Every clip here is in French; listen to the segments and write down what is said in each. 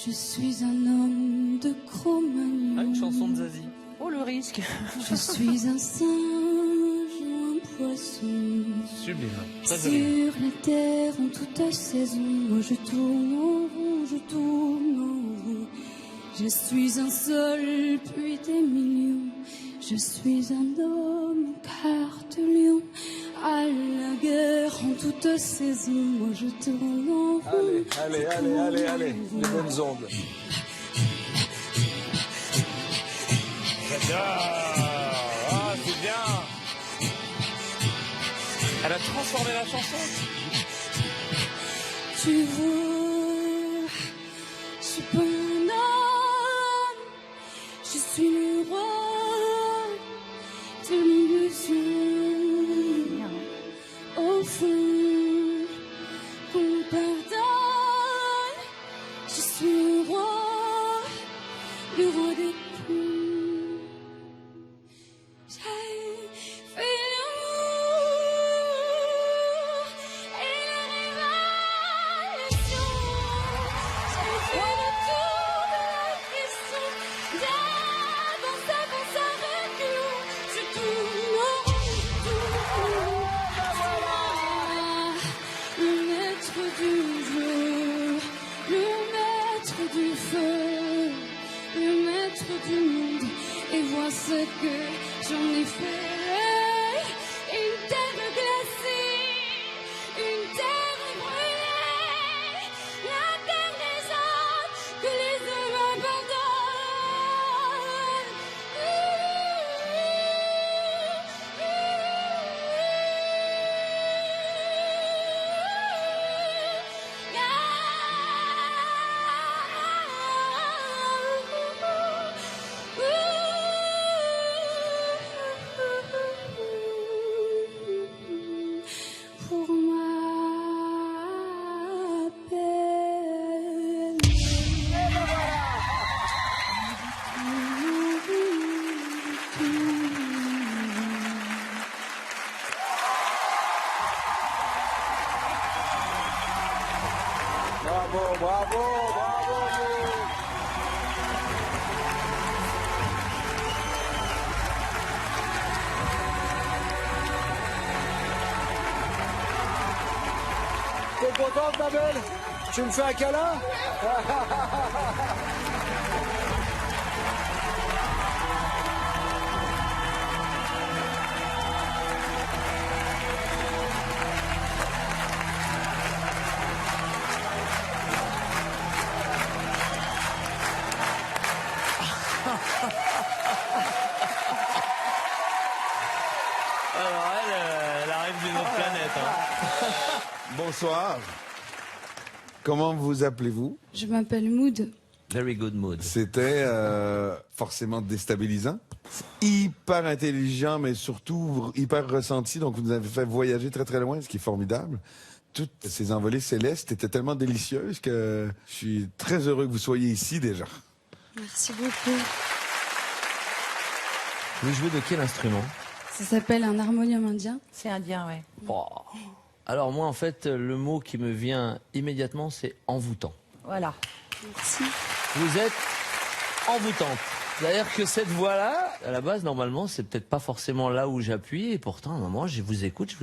Je suis un homme de Cro-Magnon. Ah, une chanson de Zazie. Oh, le risque. Je suis un singe ou un poisson. Sublime. Très joli. Sur la terre en toute saison, moi je tourne en rond, je tourne en rond. Je suis un seul, puis des millions. Je suis un homme au carte lion. À la guerre en toute saison, moi je tourne en rond. Allez, les bonnes ondes. J'adore. Ah, c'est bien. Elle a transformé la chanson. Tu vois, je suis pas un homme, je suis le roi de l'illusion. Au fond, qu'on pardonne, je suis le roi des coups. J'ai fait l'amour et la révélation. J'ai fait le tour de la question. D'avance, reculons. Je tourne en rond. Le maître du jeu, le maître du feu, le maître du monde. Et vois ce que j'en ai fait. Une terre glacée, une terre brûlée, la terre des hommes que les hommes abandonnent. Pour ma peine. Bravo. T'es contente, ma belle? Tu me fais un câlin? Alors, elle arrive d'une autre planète. Hein. Bonsoir. Comment vous appelez-vous? Je m'appelle Mood. Very good mood. C'était forcément déstabilisant. Hyper intelligent, mais surtout hyper ressenti. Donc, vous nous avez fait voyager très, très loin, ce qui est formidable. Toutes ces envolées célestes étaient tellement délicieuses que je suis très heureux que vous soyez ici déjà. Merci beaucoup. Vous jouez de quel instrument? Ça s'appelle un harmonium indien. C'est indien, ouais. Oh. Alors moi, en fait, le mot qui me vient immédiatement, c'est envoûtant. Voilà. Merci. Vous êtes envoûtante. C'est-à-dire que cette voix-là, à la base, normalement, c'est peut-être pas forcément là où j'appuie. Et pourtant, à un moment, je vous écoute.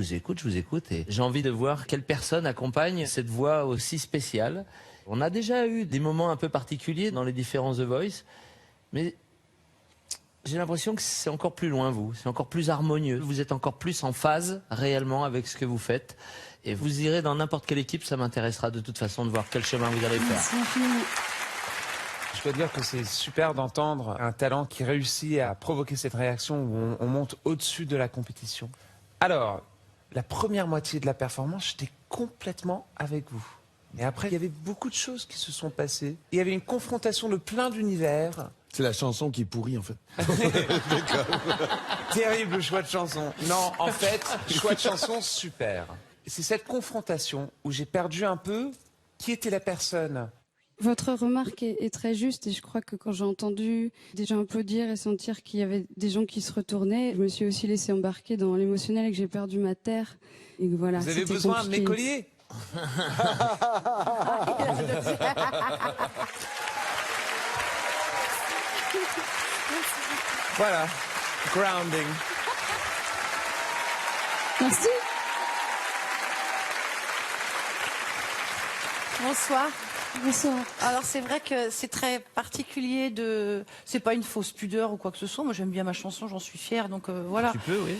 Et j'ai envie de voir quelle personne accompagne cette voix aussi spéciale. On a déjà eu des moments un peu particuliers dans les différents The Voice. Mais j'ai l'impression que c'est encore plus loin, vous. C'est encore plus harmonieux. Vous êtes encore plus en phase, réellement, avec ce que vous faites. Et vous irez dans n'importe quelle équipe, ça m'intéressera de toute façon de voir quel chemin vous allez faire. Merci infiniment. Je dois dire que c'est super d'entendre un talent qui réussit à provoquer cette réaction où on monte au-dessus de la compétition. Alors, la première moitié de la performance, j'étais complètement avec vous. Mais après, il y avait beaucoup de choses qui se sont passées. Il y avait une confrontation de plein d'univers. C'est la chanson qui est pourrie, en fait. Terrible choix de chanson. Non, en fait, choix de chanson super. C'est cette confrontation où j'ai perdu un peu qui était la personne Votre remarque est très juste et je crois que quand j'ai entendu des gens applaudir et sentir qu'il y avait des gens qui se retournaient, je me suis aussi laissée embarquer dans l'émotionnel et que j'ai perdu ma terre. Et que voilà, Vous avez c'était besoin compliqué. de mes colliers? Voilà, grounding. Merci. Bonsoir. Bonsoir. Alors c'est vrai que c'est très particulier de... C'est pas une fausse pudeur ou quoi que ce soit. Moi j'aime bien ma chanson, j'en suis fière, donc voilà. Tu peux, oui.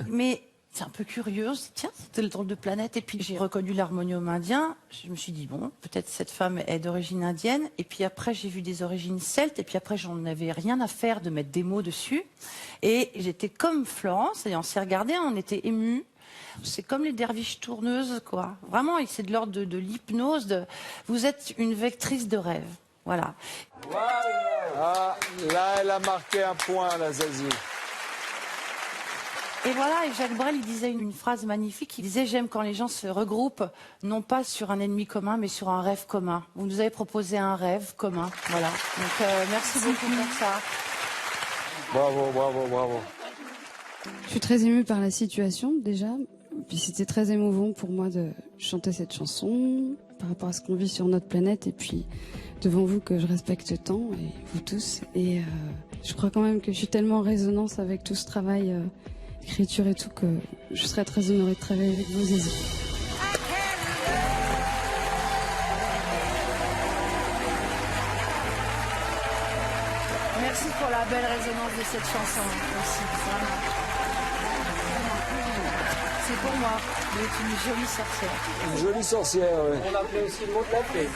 Mais c'est un peu curieux. On se dit, tiens, c'était le drôle de planète. Et puis j'ai reconnu l'harmonium indien. Je me suis dit, bon, peut-être cette femme est d'origine indienne. Et puis après j'ai vu des origines celtes. Et puis après j'en avais rien à faire de mettre des mots dessus. Et j'étais comme Florence. Et on s'est regardé, on était émus. C'est comme les derviches tourneuses, quoi. Vraiment, et c'est de l'ordre de l'hypnose. Vous êtes une vectrice de rêve. Voilà. Ah, là, elle a marqué un point, la Zazie. Et voilà, et Jacques Brel, il disait une phrase magnifique. Il disait, j'aime quand les gens se regroupent, non pas sur un ennemi commun, mais sur un rêve commun. Vous nous avez proposé un rêve commun. Voilà. Donc, merci beaucoup pour ça. Bravo, bravo, bravo. Je suis très émue par la situation déjà. Puis c'était très émouvant pour moi de chanter cette chanson par rapport à ce qu'on vit sur notre planète et puis devant vous que je respecte tant et vous tous. Et je crois quand même que je suis tellement en résonance avec tout ce travail d'écriture et tout que je serais très honorée de travailler avec vous, Zazie. Merci pour la belle résonance de cette chanson aussi. Vraiment. C'est pour moi. Vous êtes une jolie sorcière. Une jolie sorcière, oui. On l'appelait aussi le mot de la fée.